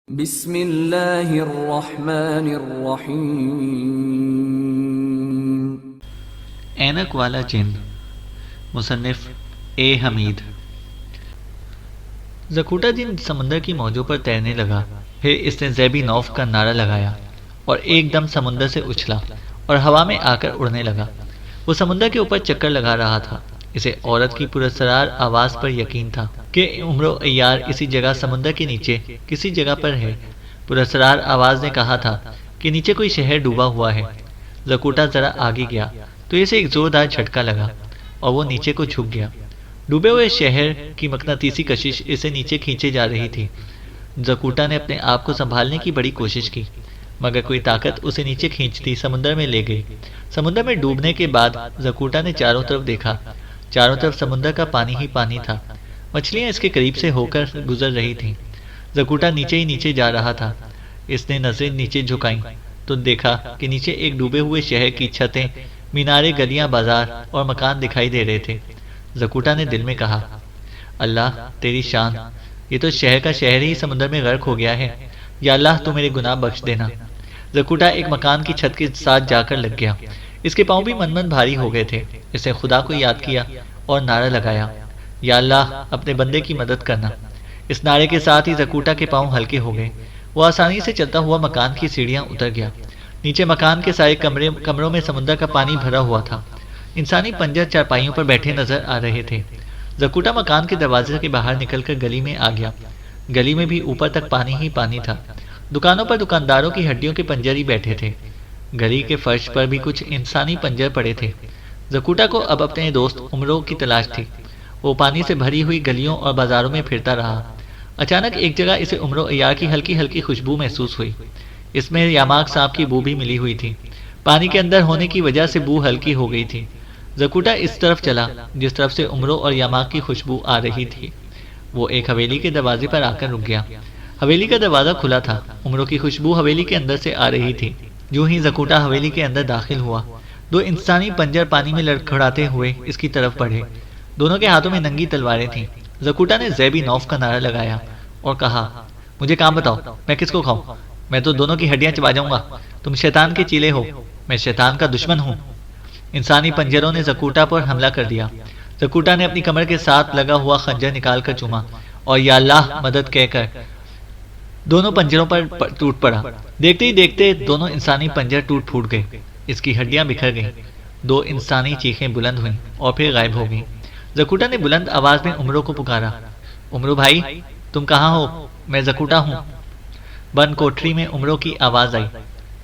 بسم اللہ الرحمن الرحیم۔ اینک والا جن، مصنف اے حمید۔ زکوٹا جن سمندر کی موجوں پر تیرنے لگا، پھر اس نے زیبی نوف کا نعرہ لگایا اور ایک دم سمندر سے اچھلا اور ہوا میں آ کر اڑنے لگا۔ وہ سمندر کے اوپر چکر لگا رہا تھا۔ اسے عورت کی پراسرار آواز پر یقین تھا کہ عمر و عیار اسی جگہ سمندر کے نیچے کسی جگہ پر ہے۔ پراسرار آواز نے کہا تھا کہ نیچے کوئی شہر ڈوبا ہوا ہے۔ زکوٹا ذرا آگے گیا تو اسے ایک زوردار جھٹکا لگا اور وہ نیچے کو جھک گیا۔ ڈوبے ہوئے شہر کی مقناطیسی کشش اسے نیچے کھینچے جا رہی تھی۔ زکوٹا نے اپنے آپ کو سنبھالنے کی بڑی کوشش کی، مگر کوئی طاقت اسے نیچے کھینچتی سمندر میں لے گئی۔ سمندر میں ڈوبنے کے بعد زکوٹا نے چاروں طرف دیکھا۔ چاروں طرف سمندر کا پانی ہی پانی تھا۔ مچھلیاں اس کے قریب سے ہو کر گزر رہی تھیں۔ زکوٹا نیچے ہی نیچے جا رہا تھا۔ اس نے نظریں نیچے جھکائیں تو دیکھا کہ نیچے ایک ڈوبے ہوئے شہر کی چھتیں، میناریں، گلیاں، بازار اور مکان دکھائی دے رہے تھے۔ زکوٹا نے دل میں کہا، اللہ تیری شان، یہ تو شہر کا شہر ہی سمندر میں غرق ہو گیا ہے۔ یا اللہ تو میرے گناہ بخش دینا۔ زکوٹا ایک مکان کی چھت کے ساتھ جا کر لگ گیا۔ اس کے پاؤں بھی من بھاری ہو گئے تھے۔ اس نے خدا کو یاد کیا اور نعرہ لگایا، یا اللہ اپنے بندے کی مدد کرنا۔ اس نعرے کے ساتھ ہی زکوٹا کے پاؤں ہلکے ہو گئے۔ وہ آسانی سے چلتا ہوا مکان کی سیڑھیاں اتر گیا۔ نیچے مکان کے سارے کمروں میں سمندر کا پانی بھرا ہوا تھا۔ انسانی پنجر چارپائیوں پر بیٹھے نظر آ رہے تھے۔ زکوٹا مکان کے دروازے کے باہر نکل کر گلی میں آ گیا۔ گلی میں بھی اوپر تک پانی ہی پانی تھا۔ دکانوں پر دکانداروں کی ہڈیوں کے پنجر ہی بیٹھے تھے۔ گلی کے فرش پر بھی کچھ انسانی پنجر پڑے تھے۔ زکوٹا کو اب اپنے دوست عمرو کی تلاش تھی۔ وہ پانی سے بھری ہوئی گلیوں اور بازاروں میں پھرتا رہا۔ اچانک ایک جگہ اسے عمر و عیار کی ہلکی ہلکی خوشبو محسوس ہوئی۔ اس میں یاماک سانپ کی بو بھی ملی ہوئی تھی۔ پانی کے اندر ہونے کی وجہ سے بو ہلکی ہو گئی تھی۔ زکوٹا اس طرف چلا جس طرف سے عمرو اور یاماک کی خوشبو آ رہی تھی۔ وہ ایک حویلی کے دروازے پر آ کر رک گیا۔ حویلی کا دروازہ کھلا تھا۔ عمرو کی خوشبو حویلی کے اندر سے آ رہی تھی۔ جو ہی زکوٹا حویلی کے اندر داخل ہوا، دو انسانی پنجر پانی میں لڑکھڑاتے ہوئے اس کی طرف بڑھے۔ دونوں کے ہاتھوں میں ننگی تلواریں تھیں۔ زکوٹا نے زیبی نوف کا نعرہ لگایا اور کہا، مجھے کام بتاؤ، میں کس کو کھاؤں؟ میں تو دونوں کی ہڈیاں چبا جاؤں گا۔ تم شیطان کے چیلے ہو، میں شیطان کا دشمن ہوں۔ انسانی پنجروں نے زکوٹا پر حملہ کر دیا۔ زکوٹا نے اپنی کمر کے ساتھ لگا ہوا خنجر نکال کر چوما اور یا اللہ مدد کہہ کر دونوں پنجروں پر ٹوٹ پڑا۔ دیکھتے ہی دیکھتے دونوں انسانی پنجر ٹوٹ پھوٹ گئے۔ اس کی ہڈیاں بکھر گئیں۔ دو انسانی چیخیں بلند ہوئیں اور پھر غائب ہو گئیں۔ زکوٹا نے بلند آواز میں عمرو کو پکارا، عمرو بھائی تم کہاں ہو؟ میں زکوٹا ہوں۔ بند کوٹری میں عمرو کی آواز آئی،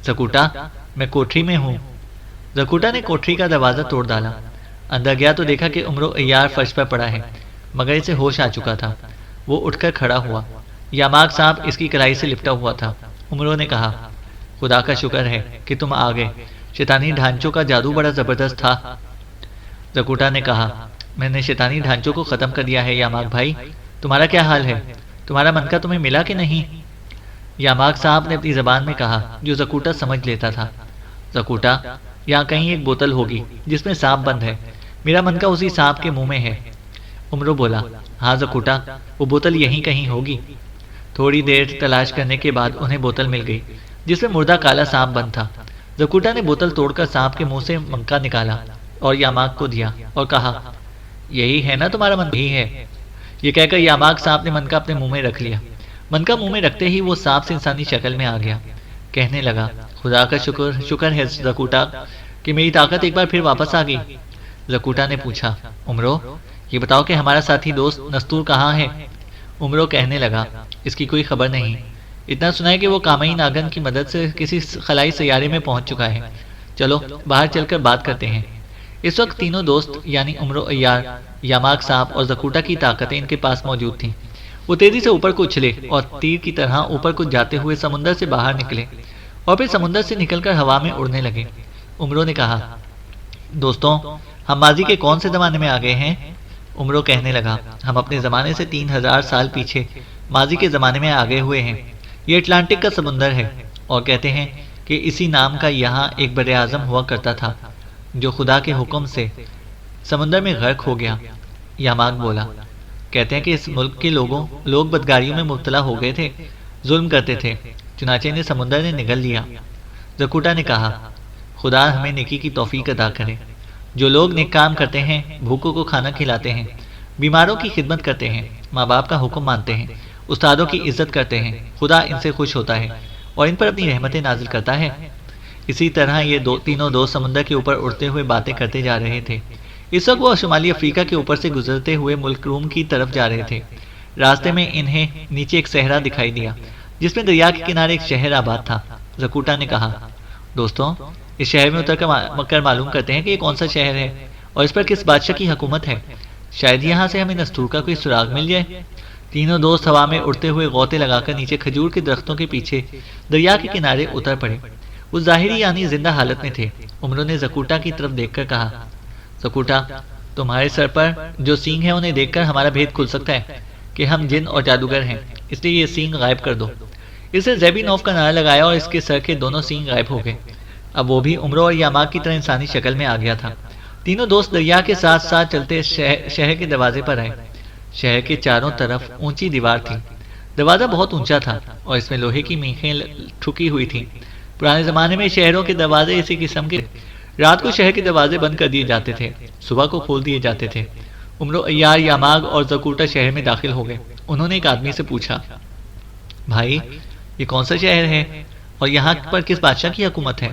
زکوٹا میں کوٹری میں ہوں۔ زکوٹا نے کوٹری کا دروازہ توڑ ڈالا۔ اندر گیا تو دیکھا کہ عمرو عیار فرش پر پڑا ہے، مگر اسے ہوش آ چکا تھا۔ وہ اٹھ کر کھڑا ہوا۔ یاماک سانپ اس کی کلائی سے لپٹا ہوا تھا۔ عمرو نے کہا، خدا کا شکر ہے کہ تم آ گئے۔ شیطانی ڈھانچوں کا جادو بڑا زبردست تھا۔ زکوٹا نے کہا، میں نے شیطانی ڈھانچوں کو ختم کر دیا ہے۔ یاماک بھائی تمہارا کیا حال ہے؟ تمہارا من کا تمہیں ملا کہ نہیں؟ یاماک صاحب نے اپنی زبان میں کہا جو زکوٹا سمجھ لیتا تھا، زکوٹا یہاں کہیں ایک بوتل ہوگی جس میں سانپ بند ہے۔ میرا من کا اسی سانپ کے منہ میں ہے۔ عمرو بولا، ہاں زکوٹا وہ بوتل یہیں کہیں ہوگی۔ تھوڑی دیر تلاش کرنے کے بعد انہیں بوتل مل گئی جس میں مردہ کالا سانپ بند تھا۔ زکوٹا نے بوتل توڑ کر سانپ کے منہ سے منکا نکالا اور یاماک کو دیا اور کہا، یہی ہے نا تمہارا من؟ یہی ہے۔ یہ کہہ کر یاماک سانپ نے منکا اپنے منہ میں رکھ لیا۔ منکا منہ میں رکھتے ہی وہ سانپ سے انسانی شکل میں آ گیا۔ کہنے لگا، خدا کا شکر ہے زکوٹا کہ میری طاقت ایک بار پھر واپس آ گئی۔ زکوٹا نے پوچھا، عمرو یہ بتاؤ کہ ہمارا ساتھی دوست نستور کہاں ہے؟ عمرو کہنے لگا، اس کی کوئی خبر نہیں۔ اتنا سنا ہے کہ وہ کامئی ناگن کی مدد سے کسی خلائی سیارے میں پہنچ چکا ہے۔ چلو باہر چل کر بات کرتے ہیں۔ اس وقت تینوں دوست یعنی عمرو عیار، یاماک صاحب اور زکوٹا کی طاقتیں ان کے پاس موجود تھیں۔ وہ تیزی سے اوپر کو اچھلے اور تیر کی طرح اوپر کو جاتے ہوئے سمندر سے باہر نکلے اور پھر سمندر سے نکل کر ہوا میں اڑنے لگے۔ عمرو نے کہا، دوستوں ہم ماضی کے کون سے زمانے میں آ گئے ہیں؟ عمرو کہنے لگا، ہم اپنے زمانے سے 3000 سال پیچھے ماضی کے زمانے میں آ گئے ہوئے ہیں۔ یہ اٹلانٹک کا سمندر ہے اور کہتے ہیں کہ اسی نام کا یہاں ایک بر اعظم ہوا کرتا تھا جو خدا کے حکم سے سمندر میں غرق ہو گیا۔ یاماک بولا، کہتے ہیں کہ اس ملک کے لوگ بدکاریوں میں مبتلا ہو گئے تھے، ظلم کرتے تھے، چنانچہ انہیں سمندر نے نگل لیا۔ زکوٹا نے کہا، خدا ہمیں نیکی کی توفیق عطا کرے۔ جو لوگ نیک کام کرتے ہیں، بھوکوں کو کھانا کھلاتے ہیں، بیماروں کی خدمت کرتے ہیں، ماں باپ کا حکم مانتے ہیں، استادوں کی عزت کرتے ہیں، خدا ان سے خوش ہوتا ہے اور ان پر اپنی رحمتیں نازل کرتا ہے۔ اسی طرح یہ تینوں دوست سمندر کے اوپر اڑتے ہوئے باتیں کرتے جا رہے تھے۔ اس وقت وہ شمالی افریقہ کے اوپر سے گزرتے ہوئے ملک روم کی طرف جا رہے تھے۔ راستے میں انہیں نیچے ایک صحرا دکھائی دیا جس میں دریا کے کنارے ایک شہر آباد تھا۔ زکوٹا نے کہا، دوستوں، اس شہر میں اتر کر معلوم کرتے ہیں کہ یہ کون سا شہر ہے اور اس پر کس بادشاہ کی حکومت ہے۔ شاید یہاں سے ہمیں نستور کا کوئی سراغ مل جائے۔ تینوں دوست ہوا میں اڑتے ہوئے غوطے لگا کر نیچے کھجور کے درختوں کے پیچھے دریا کے کنارے اتر پڑے۔ وہ ظاہری یعنی زندہ حالت میں تھے۔ عمرو نے زکوٹا کی طرف دیکھ کر کہا، زکوٹا، تمہارے سر پر جو سینگ ہیں انہیں دیکھ کر ہمارا بھید کھل سکتا ہے کہ ہم جن اور جادوگر ہیں، اس لیے یہ سینگ غائب کر دو۔ اس نے زیبی نوف کا نعرہ لگایا اور اس کے سر کے دونوں سینگ غائب ہو گئے۔ اب وہ بھی عمرو اور یاماگ کی طرح انسانی شکل میں آ گیا تھا۔ تینوں دوست دریا کے ساتھ ساتھ چلتے شہر کے دروازے پر آئے۔ شہر کے چاروں طرف اونچی دیوار تھی۔ دروازہ بہت اونچا تھا اور اس میں لوہے کی میخیں ٹھکی ہوئی تھیں۔ پرانے زمانے میں شہروں کے دروازے اسی قسم کے رات کو شہر کے دروازے بند کر دیے جاتے تھے، صبح کو کھول دیے جاتے تھے۔ عمرو، عیار، یاماگ اور زکوٹا شہر میں داخل ہو گئے۔ انہوں نے ایک آدمی سے پوچھا، بھائی، یہ کون سا شہر ہے اور یہاں پر کس بادشاہ کی حکومت ہے؟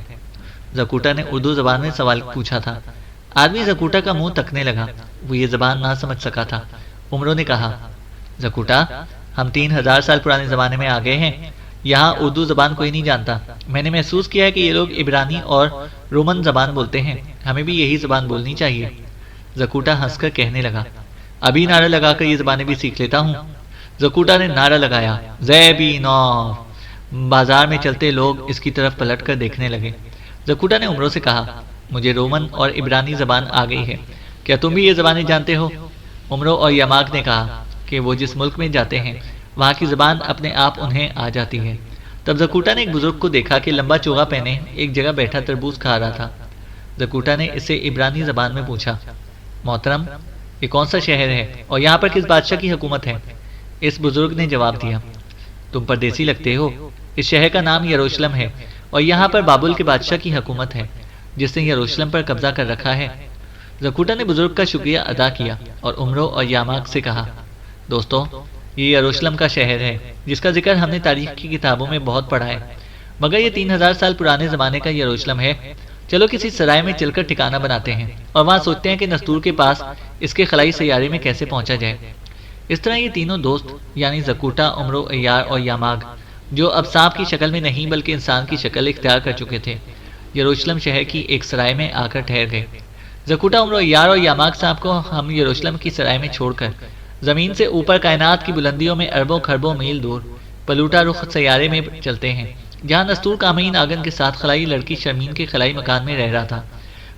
زکوٹا نے اردو زبان میں سوال پوچھا تھا۔ آدمی زکوٹا کا منہ تکنے لگا، وہ یہ زبان نہ سمجھ سکا تھا۔ عمرو نے کہا، زکوٹا، ہم 3000 سال پرانے زمانے میں آ گئے ہیں، یہاں اردو زبان کوئی نہیں جانتا۔ میں نے محسوس کیا ہے کہ یہ لوگ عبرانی اور رومن زبان بولتے ہیں، ہمیں بھی یہی زبان بولنی چاہیے۔ زکوٹا ہنس کر کہنے لگا، ابھی نعرہ لگا کر یہ زبانیں بھی سیکھ لیتا ہوں۔ زکوٹا نے نعرہ لگایا، زیبی نوف۔ بازار میں چلتے لوگ اس کی طرف پلٹ کر دیکھنے لگے۔ زکوٹا نے عمرو سے کہا، مجھے رومن اور عبرانی زبان آ گئی ہے، کیا تم بھی یہ زبانیں جانتے ہو؟ عمرو اور یاماگ نے کہا کہ وہ جس ملک میں جاتے ہیں وہاں کی زبان اپنے آپ انہیں آ جاتی ہے۔ تب زکوٹا نے ایک بزرگ کو دیکھا کہ لمبا چوغا پہنے ایک جگہ بیٹھا تربوز کھا رہا تھا۔ زکوٹا نے اس سے عبرانی زبان میں پوچھا، محترم، یہ کون سا شہر ہے اور یہاں پر کس بادشاہ کی حکومت ہے؟ اس بزرگ نے جواب دیا، تم پردیسی لگتے ہو، اس شہر کا نام یروشلم ہے اور یہاں پر بابل کے بادشاہ کی حکومت ہے جس نے یروشلم پر قبضہ کر رکھا ہے۔ زکوٹا نے بزرگ کا شکریہ ادا کیا اور عمرو اور یاماگ سے کہا، دوستو، یہ یروشلم کا شہر ہے جس کا ذکر ہم نے تاریخ کی کتابوں میں بہت پڑھا ہے، مگر یہ 3000 سال پرانے زمانے کا یروشلم ہے۔ چلو کسی سرائے میں چل کر ٹھکانہ بناتے ہیں اور وہاں سوچتے ہیں کہ نستور کے پاس اس کے خلائی سیارے میں کیسے پہنچا جائے۔ اس طرح یہ تینوں دوست یعنی زکوٹا، عمرو، عیار اور یاماگ، جو اب سانپ کی شکل میں نہیں بلکہ انسان کی شکل اختیار کر چکے تھے، یروشلم شہر کی ایک سرائے میں آ کر ٹھہر گئے۔ زکوٹا، عمرو، عیار اور یاماگ صاحب کو ہم یروشلم کی سرائے میں چھوڑ کر زمین سے اوپر کائنات کی بلندیوں میں اربوں خربوں میل دور پلوٹا رخ سیارے میں چلتے ہیں، جہاں نستور کامین آگن کے ساتھ خلائی لڑکی شرمین کے خلائی مکان میں رہ رہا تھا۔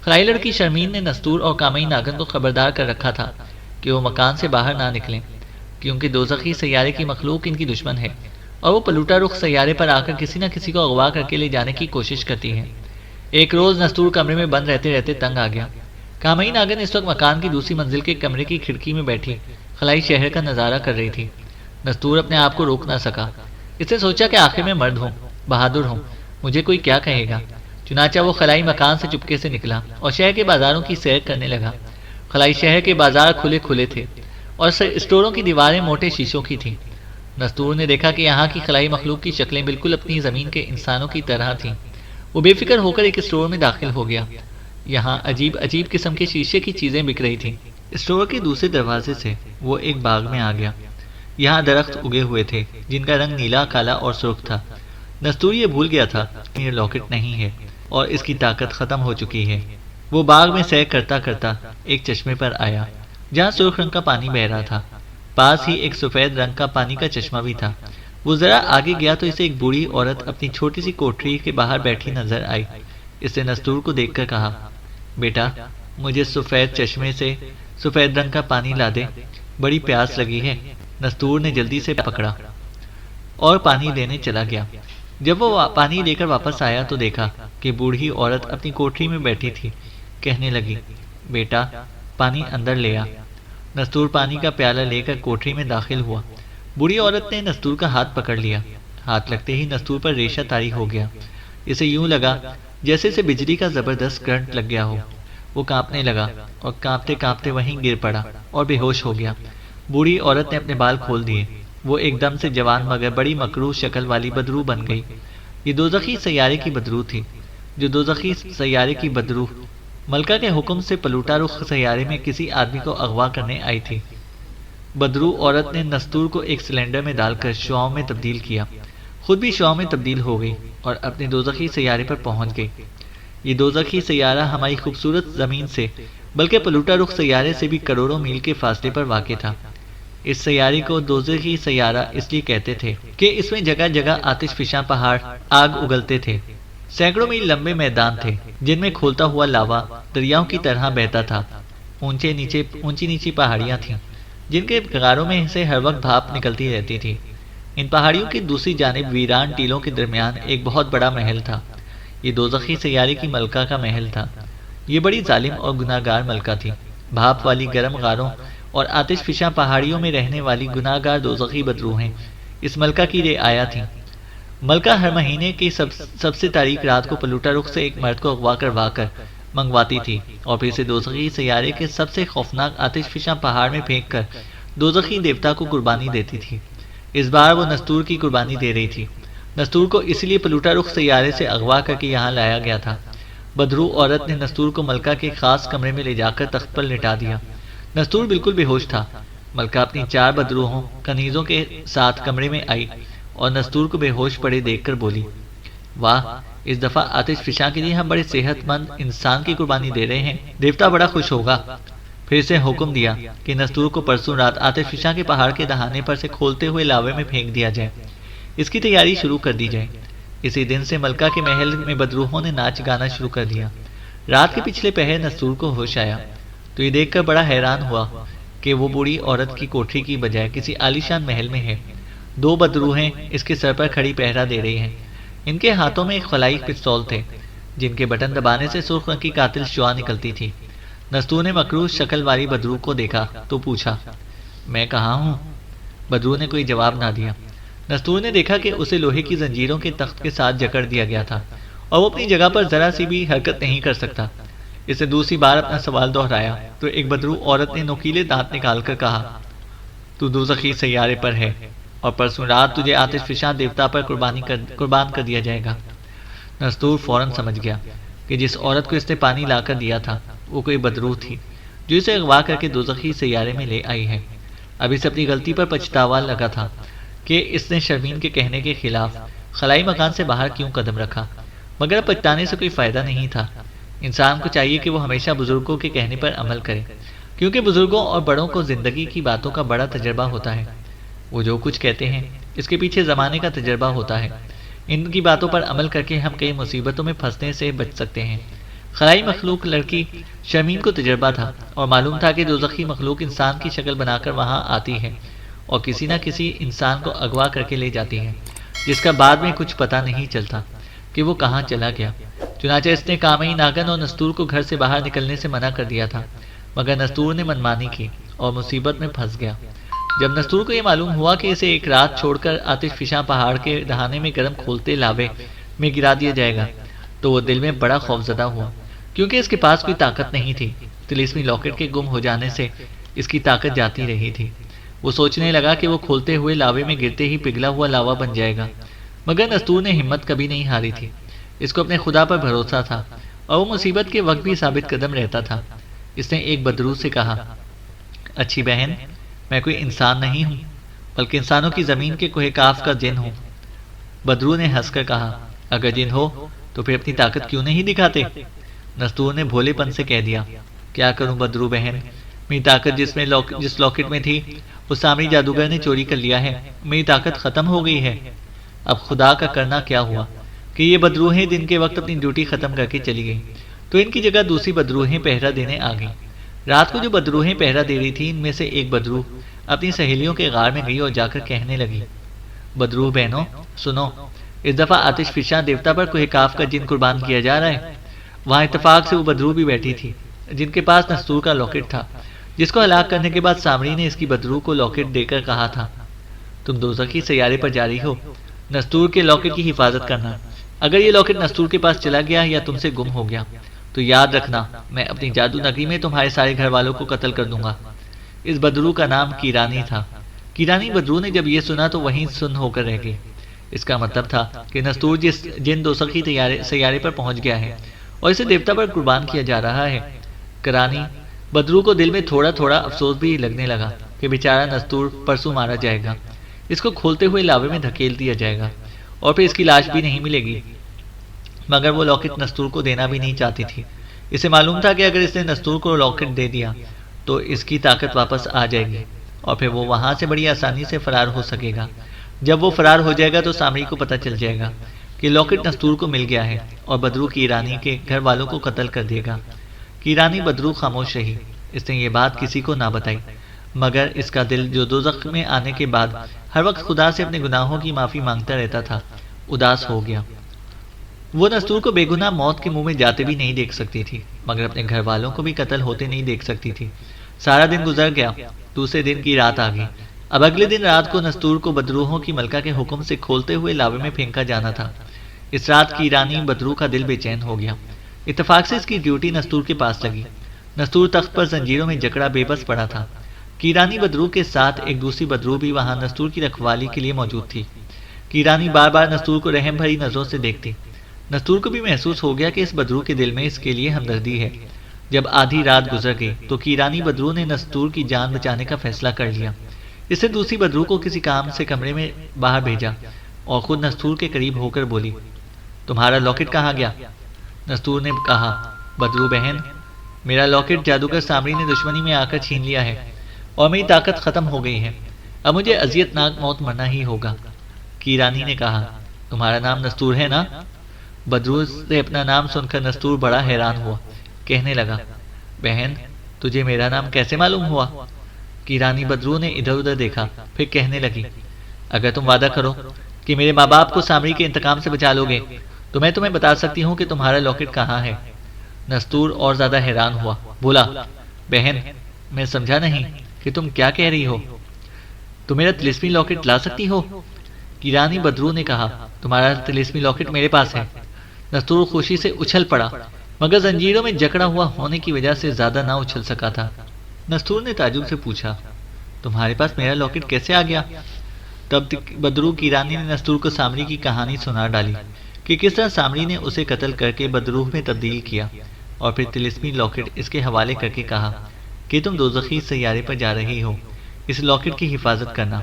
خلائی لڑکی شرمین نے نستور اور کامین آگن کو خبردار کر رکھا تھا کہ وہ مکان سے باہر نہ نکلیں، کیونکہ دوزخی سیارے کی مخلوق ان کی دشمن ہے اور وہ پلوٹا رخ سیارے پر آ کر کسی نہ کسی کو اغوا کر کے لے جانے کی کوشش کرتی ہے۔ ایک روز نستور کمرے میں بند رہتے رہتے تنگ آ گیا۔ کامین آگن اس وقت مکان کی دوسری منزل کے کمرے کی کھڑکی میں بیٹھی خلائی شہر کا نظارہ کر رہی تھی۔ نستور اپنے آپ کو روک نہ سکا۔ اس نے سوچا کہ آخر میں مرد ہوں، بہادر ہوں، مجھے کوئی کیا کہے گا۔ چنانچہ وہ خلائی مکان سے چپکے سے نکلا اور شہر کے بازاروں کی سیر کرنے لگا۔ خلائی شہر کے بازار کھلے کھلے تھے اور اسٹوروں کی دیواریں موٹے شیشوں کی تھیں۔ نستور نے دیکھا کہ یہاں کی خلائی مخلوق کی شکلیں بالکل اپنی زمین کے انسانوں کی طرح تھیں۔ وہ بے فکر ہو کر ایک اسٹور میں داخل ہو گیا۔ یہاں عجیب عجیب قسم کے شیشے کی چیزیں بک رہی تھیں۔ اسٹور کے دوسرے دروازے سے وہ ایک باغ میں آ گیا۔ یہاں درخت اگے ہوئے تھے جن کا رنگ نیلا، کالا اور سرخ تھا۔ نستور یہ بھول گیا تھا کہ یہ لاکٹ نہیں ہے اور اس کی طاقت ختم ہو چکی ہے۔ وہ باغ میں سیر کرتا کرتا ایک چشمے پر آیا جہاں سرخ رنگ کا پانی بہہ رہا تھا۔ پاس ہی ایک سفید رنگ کا پانی کا چشمہ بھی تھا۔ وہ ذرا آگے گیا تو اسے ایک بوڑھی عورت اپنی چھوٹی سی کوٹری کے باہر بیٹھی نظر آئی۔ اس نے نستور کو دیکھ کر کہا، بیٹا، مجھے سفید چشمے سے سفید رنگ کا پانی لا دے، بڑی پیاس لگی ہے۔ نستور نے جلدی سے پکڑا اور پانی لینے چلا گیا۔ جب وہ پانی لے کر واپس آیا تو دیکھا کہ بوڑھی عورت اپنی کوٹری میں بیٹھی تھی۔ کہنے لگی، بیٹا، پانی اندر لے آ۔ نستور پانی کا پیالہ لے کر کوٹری میں داخل ہوا۔ بوڑھی عورت نے نستور کا ہاتھ پکڑ لیا۔ ہاتھ لگتے ہی نستور پر ریشہ طاری ہو گیا۔ اسے یوں لگا جیسے اسے بجلی کا زبردست کرنٹ لگ گیا ہو۔ وہ کانپنے لگا اور کانپتے کانپتے وہیں گر پڑا اور بے ہوش ہو گیا۔ بوڑھی عورت نے اپنے بال کھول دیے۔ وہ ایک دم سے جوان مگر بڑی مکروہ شکل والی بدروح بن گئی۔ یہ دوزخی سیارے کی بدروح تھی، جو دوزخی سیارے کی بدروح ملکہ کے حکم سے پلوٹا رخ سیارے میں کسی آدمی کو اغوا کرنے آئی تھی۔ بدروح عورت نے نستور کو ایک سلنڈر میں ڈال کر شعاؤں میں تبدیل کیا، خود بھی شعاؤں میں تبدیل ہو گئی اور اپنے دوزخی سیارے پر پہنچ گئی۔ یہ دوزخی سیارہ ہماری خوبصورت زمین سے بلکہ پلوٹا رخ سیارے سے بھی کروڑوں میل کے فاصلے پر واقع تھا۔ اس سیارے کو دوزخی سیارہ اس لیے کہتے تھے کہ اس میں جگہ جگہ آتش فشاں پہاڑ آگ اگلتے تھے۔ سینکڑوں میل لمبے میدان تھے جن میں کھولتا ہوا لاوا دریاؤں کی طرح بہتا تھا۔ اونچی نیچی پہاڑیاں تھیں جن کے غاروں میں سے ہر وقت بھاپ نکلتی رہتی تھی۔ ان پہاڑیوں کی دوسری جانب ویران ٹیلوں کے درمیان ایک بہت بڑا محل تھا۔ یہ دوزخی سیارے کی ملکہ کا محل تھا۔ یہ بڑی ظالم اور گناہ گار ملکہ تھی۔ بھاپ والی گرم غاروں اور آتش فشاں پہاڑیوں میں رہنے والی گناہ گار دوزخی بدروہیں اس ملکہ کی رعایا تھیں۔ ملکہ ہر مہینے کی سب سے تاریک رات کو پلوٹا رخ سے ایک مرد کو اغوا کروا کر منگواتی تھی اور پھر اسے دوزخی سیارے کے سب سے خوفناک آتش فشاں پہاڑ میں پھینک کر دوزخی دیوتا کو قربانی دیتی تھی۔ اس بار وہ نستور کی قربانی دے رہی تھی۔ نستور کو اس لیے پلوٹا رخ سیارے سے اغوا کر کے یہاں لایا گیا تھا۔ بدروح عورت نے نستور کو ملکہ کے خاص کمرے میں لے جا کر تخت پر لٹا دیا۔ نستور بالکل بے ہوش تھا۔ ملکہ اپنی 4 بدروحوں کنیزوں کے ساتھ کمرے میں آئی اور نستور کو بے ہوش پڑے دیکھ کر بولی، واہ، اس دفعہ آتش فشاں کے لیے ہم بڑے صحت مند انسان کی قربانی دے رہے ہیں، دیوتا بڑا خوش ہوگا۔ پھر اسے حکم دیا کہ نستور کو پرسوں رات آتش فشاں کے پہاڑ کے دہانے پر سے کھولتے ہوئے لاوے میں پھینک دیا جائے، اس کی تیاری شروع کر دی جائے۔ اسی دن سے ملکہ کے محل میں بدروحوں نے ناچ گانا شروع کر دیا۔ رات کے پچھلے پہر نستور کو ہوش آیا تو یہ دیکھ کر بڑا حیران ہوا کہ وہ بوڑھی عورت کی کوٹری کی بجائے کسی عالیشان محل میں ہے۔ 2 بدروہیں اس کے سر پر کھڑی پہرا دے رہی ہیں۔ ان کے ہاتھوں میں ایک خلائی پستول تھے جن کے بٹن دبانے سے سرخ رنگ کی قاتل شعاع نکلتی تھی۔ نستور نے مکروہ شکل والی بدروح کو دیکھا تو پوچھا، میں کہاں ہوں؟ بدروح نے کوئی جواب نہ دیا۔ نستور نے دیکھا کہ اسے لوہے کی زنجیروں کے تخت کے ساتھ جکڑ دیا گیا تھا اور وہ اپنی جگہ پر ذرا سی بھی حرکت نہیں کر سکتا۔ اس نے دوسری بار اپنا سوال دہرایا تو ایک بدروح عورت نے نوکیلے دانت نکال کر کہا، تو دوزخی سیارے پر ہے اور پرسوں رات تجھے آتش فشاں دیوتا پر قربان کر دیا جائے گا۔ نستور فوراً سمجھ گیا کہ جس عورت کو اس نے پانی لا کر دیا تھا وہ کوئی بدروح تھی جو اسے اغوا کر کے دوزخی سیارے میں لے آئی ہے۔ اب اسے اپنی غلطی پر پچھتاوا لگا تھا کہ اس نے شرمین کے کہنے کے خلاف خلائی مکان سے باہر کیوں قدم رکھا، مگر اب پچھتانے سے کوئی فائدہ نہیں تھا۔ انسان کو چاہیے کہ وہ ہمیشہ بزرگوں کے کہنے پر عمل کرے، کیونکہ بزرگوں اور بڑوں کو زندگی کی باتوں کا بڑا تجربہ ہوتا ہے۔ وہ جو کچھ کہتے ہیں اس کے پیچھے زمانے کا تجربہ ہوتا ہے۔ ان کی باتوں پر عمل کر کے ہم کئی مصیبتوں میں پھنسنے سے بچ سکتے ہیں۔ خلائی مخلوق لڑکی شرمین کو تجربہ تھا اور معلوم تھا کہ دوزخی مخلوق انسان کی شکل بنا کر وہاں آتی ہے اور کسی نہ کسی انسان کو اغوا کر کے لے جاتی ہے، جس کا بعد میں کچھ پتہ نہیں چلتا کہ وہ کہاں چلا گیا۔ چنانچہ اس نے کامئی ناگن اور نستور کو گھر سے باہر نکلنے سے منع کر دیا تھا، مگر نستور نے منمانی کی اور مصیبت میں پھنس گیا۔ جب نستور کو یہ معلوم ہوا کہ اسے ایک رات چھوڑ کر آتش فشاں پہاڑ کے دہانے میں گرم کھولتے لاوے میں گرا دیا جائے گا تو وہ دل میں بڑا خوفزدہ ہوا، کیونکہ اس کے پاس کوئی طاقت نہیں تھی۔ طلسمی لاکٹ کے گم ہو جانے سے اس کی طاقت جاتی رہی تھی۔ وہ سوچنے لگا کہ وہ کھولتے ہوئے لاوے میں گرتے ہی پگھلا ہوا لاوا بن جائے گا، مگر نستور نے ہمت کبھی نہیں ہاری تھی۔ اس کو اپنے خدا پر بھروسہ تھا اور وہ مصیبت کے وقت بھی ثابت قدم رہتا تھا۔ اس نے ایک بدروح سے کہا، اچھی بہن، میں کوئی انسان نہیں ہوں بلکہ انسانوں کی زمین کے کوہ کاف کا جن ہوں۔ بدروح نے ہنس کر کہا، اگر جن ہو تو پھر اپنی طاقت کیوں نہیں دکھاتے؟ نستور نے بھولے پن سے کہہ دیا، کیا کروں بدروح بہن، میری طاقت جس لاکٹ میں تھی وہ سامری جادوگر نے چوری کر لیا ہے، میری طاقت ختم ہو گئی ہے۔ اب خدا کا کرنا کیا ہوا کہ یہ بدروہیں دن کے وقت اپنی ڈیوٹی ختم کر کے چلی گئیں تو ان کی جگہ دوسری بدروہیں پہرا دینے آ گئیں۔ رات کو جو بدروہیں پہرا دے رہی تھی ان میں سے ایک بدروح اپنی سہیلیوں کے غار میں گئی اور جا کر کہنے لگی، بدروح بہنوں سنو، اس دفعہ آتش فشاں دیوتا پر کوہ کاف کا جن قربان کیا جا رہا ہے۔ وہاں اتفاق سے وہ بدروح بھی بیٹھی تھی جن کے پاس نستور کا لاکٹ تھا، جس کو ہلاک کرنے کے بعد سامری نے اس کی بدروح کو لاکٹ دے کر کہا تھا، تم دوزخی سیارے پر جا رہی ہو، نستور کے لاکٹ کی حفاظت کرنا۔ اگر یہ لاکٹ نستور کے پاس چلا گیا یا تم سے گم ہو گیا تو یاد رکھنا میں اپنی جادو نگری میں تمہارے سارے گھر والوں کو قتل کر دوں گا۔ اس بدرو کا نام کیرانی تھا۔ کیرانی بدرو نے جب یہ سنا تو وہیں سن ہو کر رہ گئی۔ اس کا مطلب تھا کہ نستور جن دوزخی سیارے پر پہنچ گیا ہے اور اسے دیوتا پر قربان کیا جا رہا ہے۔ کرانی بدرو کو دل میں تھوڑا تھوڑا افسوس بھی لگنے لگا کہ بیچارہ نستور پرسوں مارا جائے گا، اس کو کھولتے ہوئے لاوے میں دھکیل دیا جائے گا اور پھر اس کی لاش بھی نہیں ملے گی۔ مگر وہ لاکٹ نستور کو دینا بھی نہیں چاہتی تھی۔ اسے معلوم تھا کہ اگر اس نے نستور کو لاکٹ دے دیا تو اس کی طاقت واپس آ جائے گی اور پھر وہ وہاں سے بڑی آسانی سے فرار ہو سکے گا۔ جب وہ فرار ہو جائے گا تو سامری کو پتہ چل جائے گا کہ لاکٹ نستور کو مل گیا ہے اور بدرو کیرانی کے گھر والوں کو قتل کر دے گا۔ کیرانی بدرو خاموش رہی۔ اس نے یہ بات کسی کو نہ بتائی، مگر اس کا دل جو دوزخ میں آنے کے بعد ہر وقت خدا سے اپنے گناہوں کی معافی مانگتا رہتا تھا اداس ہو گیا۔ وہ نستور کو بے گناہ موت کے منہ میں جاتے بھی نہیں دیکھ سکتی تھی، مگر اپنے گھر والوں کو بھی قتل ہوتے نہیں دیکھ سکتی تھی۔ سارا دن گزر گیا، دوسرے دن کی رات آ گئی۔ اب اگلے دن رات کو نستور کو بدروحوں کی ملکہ کے حکم سے کھولتے ہوئے لاوے میں پھینکا جانا تھا۔ اس رات کیرانی بدرو کا دل بے چین ہو گیا۔ اتفاق سے اس کی ڈیوٹی نستور کے پاس لگی۔ نستور تخت پر زنجیروں میں جکڑا بے بس پڑا تھا۔ کیرانی بدرو کے ساتھ ایک دوسری بدرو بھی وہاں نستور کی رکھوالی کے لیے موجود تھی۔ کیرانی بار بار نستور کو رحم بھری نظروں سے دیکھتی۔ نستور کو بھی محسوس ہو گیا کہ اس بدرو کے دل میں اس کے لیے ہمدردی ہے۔ جب آدھی رات گزر گئی تو کیرانی بدرو نے نستور کی جان بچانے کا فیصلہ کر لیا۔ اس نے دوسری بدرو کو کسی کام سے کمرے میں باہر بھیجا اور خود نستور کے قریب ہو کر بولی، تمہارا لاکٹ کہاں گیا؟ نستور نے کہا، بدرو بہن، میرا لاکٹ جادوگر سامری نے دشمنی میں آ کر چھین لیا ہے اور میری طاقت ختم ہو گئی ہے۔ اب مجھے اذیت ناک موت مرنا ہی ہوگا۔ کیرانی نے کہا، تمہارا نام نستور ہے نا؟ بدرو سے اپنا نام سن کر نستور بڑا حیران ہوا، کہنے لگا، بہن تجھے میرا نام کیسے معلوم ہوا؟ کیرانی بدرو نے ادھر ادھر دیکھا، پھر کہنے لگی، اگر تم وعدہ کرو کہ میرے ماں باپ کو سامری کے انتقام سے بچا لو گے تو میں تمہیں بتا سکتی ہوں کہ تمہارا لاکٹ کہاں ہے۔ نستور اور زیادہ حیران ہوا، بولا، بہن میں سمجھا نہیں کہ تم کیا کہہ رہی ہو؟ تم میرا طلسمی لاکٹ لا سکتی ہو؟ کیرانی بدرو نے کہا، تمہارا طلسمی لاکٹ میرے پاس ہے۔ نستور خوشی سے اچھل پڑا، مگر زنجیروں میں جکڑا ہوا ہونے کی وجہ سے زیادہ نہ اچھل سکا تھا۔ نستور نے تعجب سے پوچھا، تمہارے پاس میرا لاکٹ کیسے آ گیا؟ تب بدرو کیرانی نے نستور کو سامری کی کہانی سنا ڈالی کہ کس طرح سامری نے اسے قتل کر کے بدروح میں تبدیل کیا اور پھر طلسمی لاکٹ اس کے حوالے کر کے کہا کہ تم دوزخی سیارے پر جا رہی ہو، اس لاکٹ کی حفاظت کرنا۔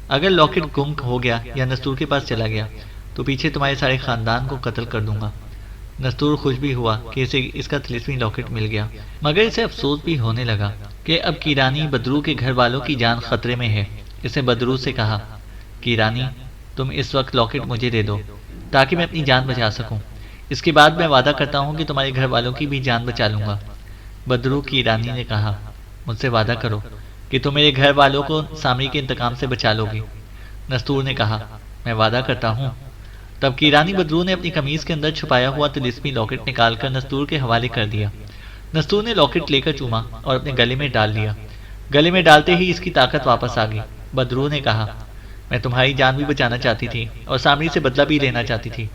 اگر لاکٹ گم ہو گیا یا نستور کے پاس چلا گیا تو پیچھے تمہارے سارے خاندان کو قتل کر دوں گا۔ نستور خوش بھی ہوا کہ اسے اس کا طلسمی لاکٹ مل گیا، مگر اسے افسوس بھی ہونے لگا کہ اب کیرانی بدرو کے گھر والوں کی جان خطرے میں ہے۔ اس نے بدرو سے کہا، کیرانی تم اس وقت لاکٹ مجھے دے دو تاکہ میں اپنی جان بچا سکوں، اس کے بعد میں وعدہ کرتا ہوں کہ تمہارے گھر والوں کی بھی جان بچا لوں گا۔ بدرو کیرانی نے کہا، مجھ سے وعدہ کرو کہ تم میرے گھر والوں کو سامری کے انتقام سے بچا لو گی۔ نستور نے کہا، میں وعدہ کرتا ہوں۔ تب کیرانی بدرو نے اپنی قمیض کے اندر چھپایا ہوا طلسمی لاکٹ نکال کر نستور کے حوالے کر دیا۔ نستور نے لاکٹ لے کر چوما اور اپنے گلے میں ڈال لیا۔ گلے میں ڈالتے ہی اس کی طاقت واپس آ گئی۔ بدرو نے کہا، میں تمہاری جان بھی بچانا چاہتی تھی اور سامری سے بدلہ بھی لینا چاہتی تھی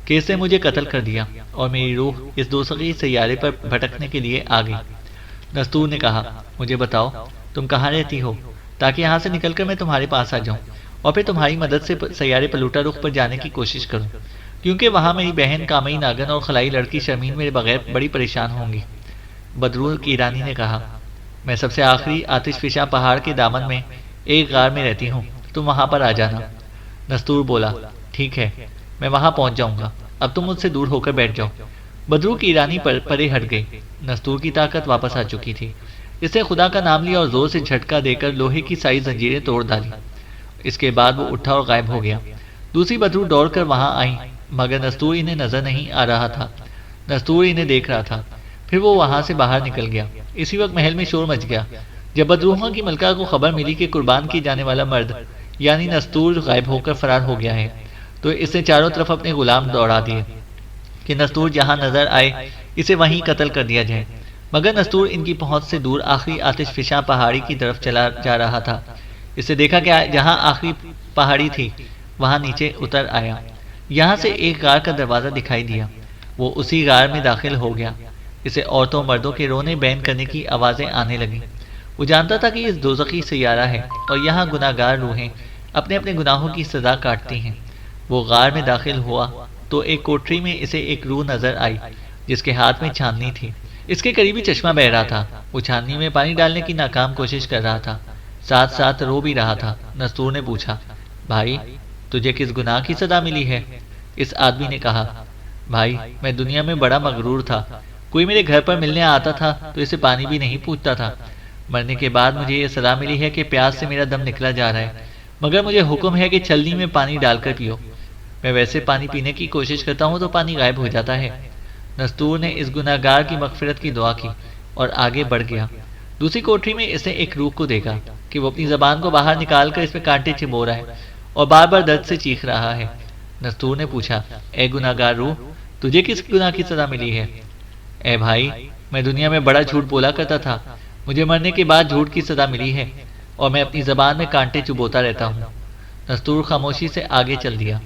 کہ اس نے مجھے قتل کر دیا اور میری روح اس دوزخی سیارے پر بھٹکنے کے لیے آ گئی۔ نستور نے کہا، مجھے بتاؤ تم کہاں رہتی ہو تاکہ یہاں سے نکل کر میں تمہارے پاس آ جاؤں اور پھر تمہاری مدد سے سیارے پلوٹا رخ پر جانے کی کوشش کروں، کیونکہ وہاں میری بہن کامئی ناگن اور خلائی لڑکی شرمین میرے بغیر بڑی پریشان ہوں گی۔ بدرو کیرانی نے کہا، میں سب سے آخری آتش فشاں پہاڑ کے دامن میں ایک غار میں رہتی ہوں، تم وہاں پر آ جانا۔ نستور بولا، ٹھیک ہے میں وہاں پہنچ جاؤں گا، اب تم مجھ سے دور ہو کر بیٹھ جاؤ۔ بدرو کیرانی پرے ہٹ گئی۔ نستور کی طاقت واپس آ چکی تھی۔ اس نے خدا کا نام لیا اور زور سے جھٹکا دے کر لوہے کی ساری زنجیریں توڑ ڈالی۔ اس کے بعد وہ اٹھا اور غائب ہو گیا۔ دوسری بدرو دوڑ کر وہاں آئی، مگر نستور انہیں نظر نہیں آ رہا تھا۔ نستور انہیں دیکھ رہا تھا۔ پھر وہ وہاں سے باہر نکل گیا۔ اسی وقت محل میں شور مچ گیا۔ جب بدروحوں کی ملکہ کو خبر ملی کہ قربان کی جانے والا مرد یعنی نستور غائب ہو کر فرار ہو گیا ہے تو اس نے چاروں طرف اپنے غلام دوڑا دیے کہ نستور جہاں نظر آئے اسے وہیں قتل کر دیا جائے، مگر نستور ان کی پہنچ سے دور آخری آتش فشاں پہاڑی کی طرف چلا جا رہا تھا۔ اس نے دیکھا کہ جہاں آخری پہاڑی تھی وہاں نیچے اتر آیا۔ یہاں سے ایک غار کا دروازہ دکھائی دیا۔ وہ اسی غار میں داخل ہو گیا۔ اسے عورتوں مردوں کے رونے بین کرنے کی آوازیں آنے لگیں۔ وہ جانتا تھا کہ یہ دوزخی سیارہ ہے اور یہاں گناہ گار روحیں اپنے اپنے گناہوں کی سزا کاٹتی ہیں۔ وہ غار میں داخل ہوا تو ایک کوٹری میں اسے ایک روح نظر آئی جس کے ہاتھ میں چھاننی تھی۔ اس کے قریبی چشمہ بہہ رہا تھا۔ وہ چھاننی میں پانی ڈالنے کی ناکام کوشش کر رہا تھا، ساتھ ساتھ رو بھی رہا تھا۔ نستور نے پوچھا، بھائی تجھے کس گناہ کی سزا ملی ہے؟ اس آدمی نے کہا، بھائی میں دنیا میں بڑا مغرور تھا، کوئی میرے گھر پر ملنے آتا تھا تو اسے پانی بھی نہیں پوچھتا تھا۔ مرنے کے بعد مجھے یہ سزا ملی ہے کہ پیاس سے میرا دم نکلا جا رہا ہے، مگر مجھے حکم ہے کہ چھلنی میں پانی ڈال کر پیو۔ میں ویسے پانی پینے کی کوشش کرتا ہوں تو پانی غائب ہو جاتا ہے۔ نستور نے اس گناہ گار کی مغفرت کی دعا کی اور آگے بڑھ گیا۔ دوسری کوٹری میں اس نے ایک روح کو دیکھا کہ وہ اپنی زبان کو باہر نکال کر اس میں کانٹے چبو رہا ہے اور بار بار درد سے چیخ رہا ہے۔ نستور نے پوچھا، اے گناہ گار روح، تجھے کس گناہ کی سزا ملی ہے؟ اے بھائی میں دنیا میں بڑا جھوٹ بولا کرتا تھا، مجھے مرنے کے بعد جھوٹ کی سزا ملی ہے اور میں اپنی زبان میں کانٹے چبوتا رہتا ہوں۔ نستور خاموشی سے آگے چل دیا۔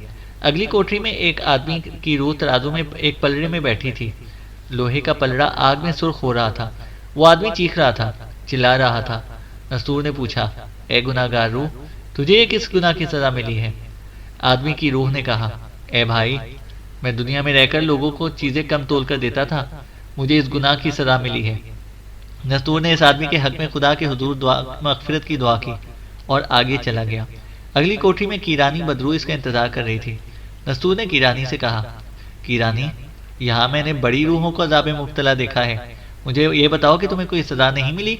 اگلی کوٹری میں ایک آدمی کی روح ترازو میں ایک پلڑے میں بیٹھی تھی۔ لوہے کا پلڑا آگ میں سرخ ہو رہا تھا۔ وہ آدمی چیخ رہا تھا، چلا رہا تھا۔ نستور نے پوچھا، اے گناہ گار روح، تجھے یہ کس گناہ کی سزا ملی ہے؟ آدمی کی روح نے کہا، اے بھائی میں دنیا میں رہ کر لوگوں کو چیزیں کم تول کر دیتا تھا، مجھے اس گناہ کی سزا ملی ہے۔ نستور نے اس آدمی کے حق میں خدا کے حضور مغفرت کی دعا کی اور آگے چلا گیا۔ اگلی کوٹری میں کیرانی بدرو اس کا انتظار کر رہی تھی۔ نستور نے کیرانی سے کہا، کیرانی یہاں میں نے بڑی روحوں کو عذاب مبتلا دیکھا ہے، مجھے یہ بتاؤ کہ تمہیں کوئی سزا نہیں ملی؟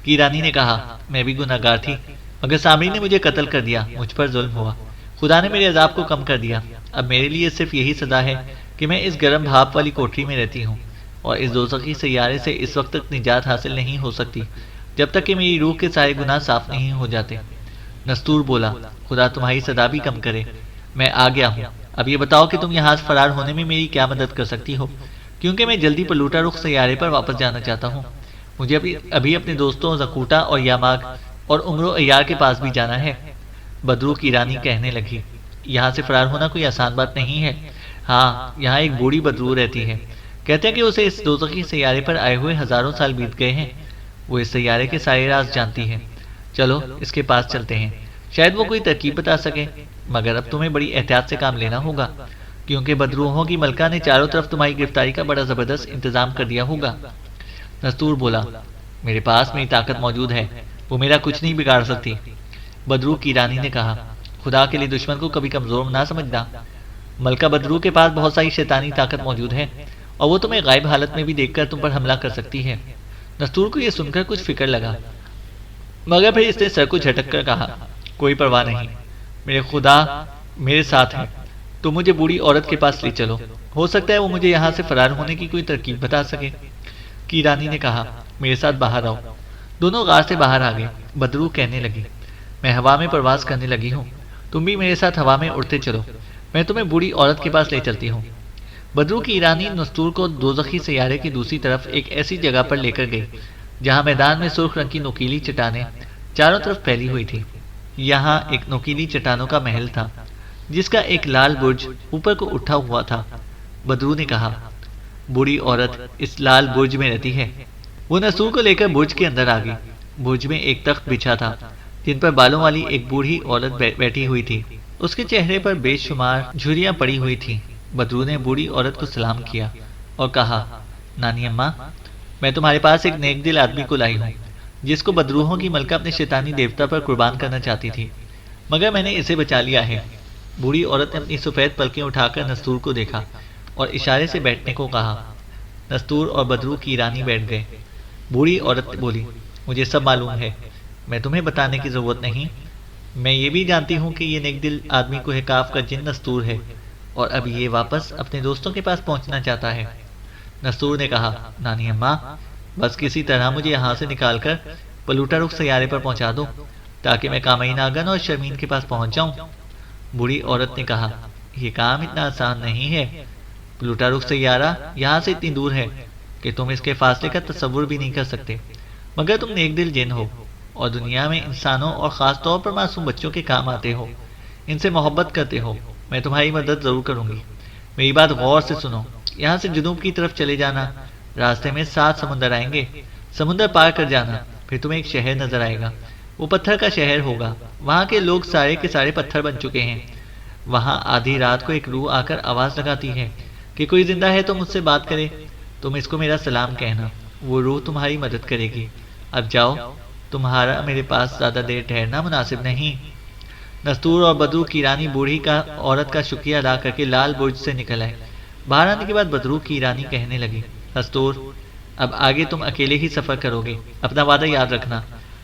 کیرانی نے کہا، میں بھی گناہ گار تھی مگر سامری نے مجھے قتل کر دیا، مجھ پر ظلم ہوا، خدا نے میرے عذاب کو کم کر دیا۔ اب میرے لیے صرف یہی سزا ہے کہ میں اس گرم بھاپ والی کوٹری میں رہتی ہوں اور اس دوزخی سیارے سے اس وقت تک نجات حاصل نہیں ہو سکتی جب تک کہ میری روح کے سارے گناہ صاف نہیں ہو جاتے۔ نستور بولا، خدا تمہاری سزا بھی کم کرے، میں آ گیا ہوں۔ اب یہ بتاؤ کہ تم یہاں سے فرار ہونے میں میری کیا مدد کر سکتی ہو، کیونکہ میں جلدی پلوٹا رخ سیارے پر واپس جانا چاہتا ہوں۔ مجھے ابھی اپنے دوستوں زکوٹا اور یاماگ اور عمرو ایار کے پاس بھی جانا ہے۔ بدرو کی رانی کہنے لگی، یہاں سے فرار ہونا کوئی آسان بات نہیں ہے۔ ہاں یہاں ایک بوڑھی بدرو رہتی ہے، کہتے ہیں کہ اسے اس دوزخی سیارے پر آئے ہوئے ہزاروں سال بیت گئے ہیں، وہ اس سیارے کے سارے راز جانتی ہے۔ چلو اس کے پاس چلتے ہیں، شاید وہ کوئی ترکیب بتا سکے، مگر اب تمہیں بڑی احتیاط سے کام لینا ہوگا کیونکہ بدروحوں کی ملکہ نے چاروں طرف تمہاری گرفتاری کا بڑا زبردست انتظام کر دیا ہوگا۔ نستور بولا، میرے پاس میری طاقت موجود ہے، وہ میرا کچھ نہیں بگاڑ سکتی۔ بدرو کی رانی نے کہا، خدا کے لیے دشمن کو کبھی کمزور نہ سمجھنا، ملکہ بدرو کے پاس بہت ساری شیطانی طاقت موجود ہے اور وہ تمہیں غائب حالت میں بھی دیکھ کر تم پر حملہ کر سکتی ہے۔ نستور کو یہ سن کر کچھ فکر لگا، مگر پھر اس نے سر کو جھٹک کر کہا، کوئی پرواہ نہیں، میرے خدا میرے ساتھ ہے، تم مجھے بوڑھی عورت کے پاس لے چلو، ہو سکتا ہے وہ مجھے یہاں سے فرار ہونے کی کوئی ترکیب بتا سکے۔ کی رانی نے کہا، میرے ساتھ باہر آؤ۔ دونوں غار سے باہر آ گئے۔ بدرو کہنے لگی، میں ہوا میں پرواز کرنے لگی ہوں، تم بھی میرے ساتھ ہوا میں اڑتے چلو، میں تمہیں بوڑھی عورت کے پاس لے چلتی ہوں۔ بدرو کی رانی نستور کو دوزخی سیارے کی دوسری طرف ایک ایسی جگہ پر لے کر گئی جہاں میدان میں سرخ رنگ کی نوکیلی چٹانیں چاروں طرف پھیلی ہوئی تھی۔ یہاں ایک نوکیلی چٹانوں کا محل تھا جس کا ایک لال برج اوپر کو اٹھا ہوا تھا۔ بدرو نے کہا، بوڑھی عورت اس لال برج میں رہتی ہے۔ وہ نستور کو لے کر برج کے اندر آ گئی۔ برج میں ایک تخت بچھا تھا جن پر بالوں والی ایک بوڑھی عورت بیٹھی ہوئی تھی، اس کے چہرے پر بے شمار جھریاں پڑی ہوئی تھیں۔ بدرو نے بوڑھی عورت کو سلام کیا اور کہا، نانی اماں، میں تمہارے پاس ایک نیک دل آدمی کو لائی ہوں جس کو بدروحوں کی ملکہ اپنے شیطانی دیوتا پر قربان کرنا چاہتی تھی، مگر میں نے اسے بچا لیا ہے۔ بوڑھی عورت نے اپنی سفید پلکیں اٹھا کر نستور کو دیکھا اور اشارے سے بیٹھنے کو کہا۔ نستور اور بدرو کی رانی بیٹھ گئے۔ بوڑھی عورت بولی، مجھے سب معلوم ہے، میں تمہیں بتانے کی ضرورت نہیں، میں یہ بھی جانتی ہوں کہ یہ نیک دل آدمی کوہ کاف کا جن نستور ہے اور اب یہ واپس اپنے دوستوں کے پاس پہنچنا چاہتا ہے۔ نستور نے کہا، نانی اماں، بس کسی طرح مجھے یہاں سے نکال کر پلوٹا رخ سیارے پر پہنچا دو تاکہ میں کامئی ناگن اور شرمین کے پاس پہنچ جاؤں۔ بوڑھی عورت نے کہا، یہ کام اتنا آسان نہیں ہے، پلوٹا رخ سیارہ یہاں سے اتنی دور ہے کہ تم اس کے فاصلے کا تصور بھی نہیں کر سکتے، مگر تم نیک دل جن ہو اور دنیا میں انسانوں اور خاص طور پر معصوم بچوں کے کام آتے ہو، ان سے محبت کرتے ہو، میں تمہاری مدد ضرور کروں گی۔ میری بات غور سے سنو، یہاں سے جنوب کی طرف چلے جانا، راستے میں 7 سمندر آئیں گے، سمندر پار کر جانا، پھر تمہیں ایک شہر نظر آئے گا، وہ پتھر کا شہر ہوگا، وہاں کے لوگ سارے کے سارے پتھر بن چکے ہیں۔ وہاں آدھی رات کو ایک روح آ کر آواز لگاتی ہے کہ کوئی زندہ ہے تو مجھ سے بات کرے، تم اس کو میرا سلام کہنا، وہ روح تمہاری مدد کرے گی۔ اب جاؤ، تمہارا میرے پاس زیادہ دیر ٹھہرنا مناسب نہیں۔ نستور اور بدرو کی رانی بوڑھی کا عورت کا شکریہ ادا کر کے لال برج سے نکل آئے۔ باہر آنے کے بعد بدرو کی رانی کہنے لگی، نستور، اب آگے تم اکیلے ہی سفر کرو گے، اپنا وعدہ یاد رکھنا۔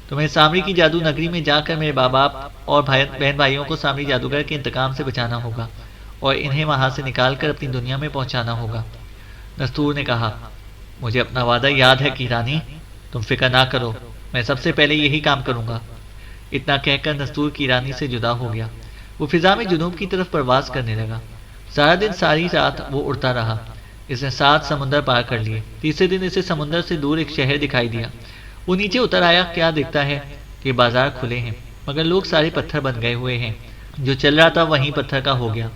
تمہیں سامری کی جادو نگری میں جا کر میرے باپ اور بہن بھائیوں کو سامری جادوگر کے انتقام سے بچانا ہوگا اور انہیں وہاں سے نکال کر اپنی دنیا میں پہنچانا ہوگا۔ نستور نے کہا، مجھے اپنا وعدہ یاد ہے کی رانی، تم فکر نہ کرو، میں سب سے پہلے یہی کام کروں گا۔ اتنا کہہ کر نستور کی رانی سے جدا ہو گیا۔ وہ فضا میں جنوب کی طرف پرواز کرنے لگا۔ سارا دن ساری رات وہ اڑتا رہا۔ اس نے 7 سمندر پار کر لیے۔ تیسرے دن اسے سمندر سے دور ایک شہر دکھائی دیا۔ وہ نیچے اتر آیا، کیا دیکھتا ہے کہ بازار کھلے ہیں مگر لوگ سارے پتھر بن گئے ہوئے ہیں۔ جو چل رہا تھا وہیں پتھر کا ہو گیا۔